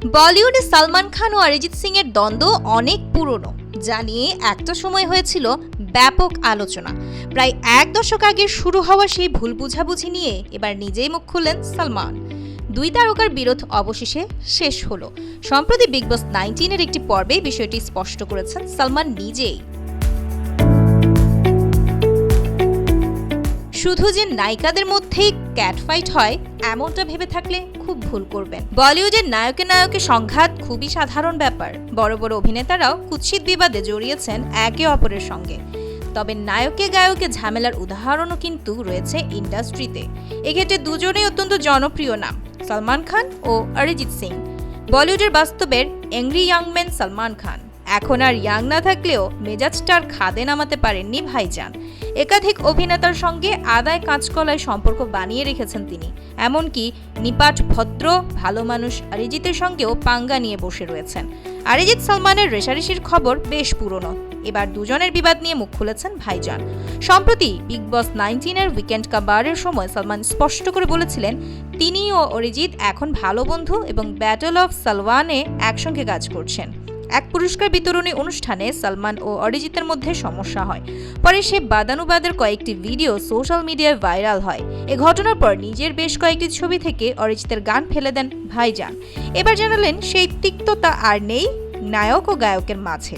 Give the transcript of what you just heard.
বলিউডে সালমান খান ও অরিজিৎ সিং এর দ্বন্দ্ব অনেক পুরনো, যা নিয়ে একটা সময় হয়েছিল ব্যাপক আলোচনা। প্রায় এক দশক আগে শুরু হওয়া সেই ভুল বুঝাবুঝি নিয়ে এবার নিজেই মুখ খুললেন সালমান। দুই তারকার বিরোধ অবশেষে শেষ হলো। সম্প্রতি বিগ বস 19-এর একটি পর্বে বিষয়টি স্পষ্ট করেছেন সালমান নিজেই। শুধু যে নায়িকাদের মধ্যেই ক্যাটফাইট হয় এমনটা ভেবে থাকলে খুব ভুল করবেন। বলিউডের নায়কের সংঘাত খুবই সাধারণ ব্যাপার। বড় বড় অভিনেতারাও কুৎসিত বিবাদে জড়িয়েছেন একে অপরের সঙ্গে। তবে নায়কে গায়কে ঝামেলার উদাহরণও কিন্তু রয়েছে ইন্ডাস্ট্রিতে। এক্ষেত্রে দুজনেই অত্যন্ত জনপ্রিয় নাম, সালমান খান ও অরিজিৎ সিং। বলিউডের বাস্তবের angry young man Salman Khan এখন আর ইয়াং না থাকলেও মেজাজটার খাদে নামাতে পারেননি ভাইজান। একাধিক অভিনেতার সঙ্গে আদায় কাঁচকলায় সম্পর্ক বানিয়ে রেখেছেন তিনি। এমনকি নিপাট ভদ্র ভালো মানুষ অরিজিতের সঙ্গেও পাঙ্গা নিয়ে বসে রয়েছেন। অরিজিৎ সালমানের রেষারেষির খবর বেশ পুরনো। এবার দুজনের বিবাদ নিয়ে মুখ খুলেছেন ভাইজান। সম্প্রতি বিগ বস 19-এর উইকেন্ড কাবারের সময় সালমান স্পষ্ট করে বলেছিলেন তিনি ও অরিজিৎ এখন ভালো বন্ধু এবং ব্যাটল অফ সালওয়ানে একসঙ্গে কাজ করছেন। এক পুরস্কার বিতরণী অনুষ্ঠানে সালমান ও অরিজিতের মধ্যে সমস্যা হয়। পরে সে বাদানুবাদের কয়েকটি ভিডিও সোশ্যাল মিডিয়ায় ভাইরাল হয়। এ ঘটনার পর নিজের বেশ কয়েকটি ছবি থেকে অরিজিতের গান ফেলে দেন ভাইজান। এবার জানালেন সেই তিক্ততা আর নেই নায়ক ও গায়কের মাঝে।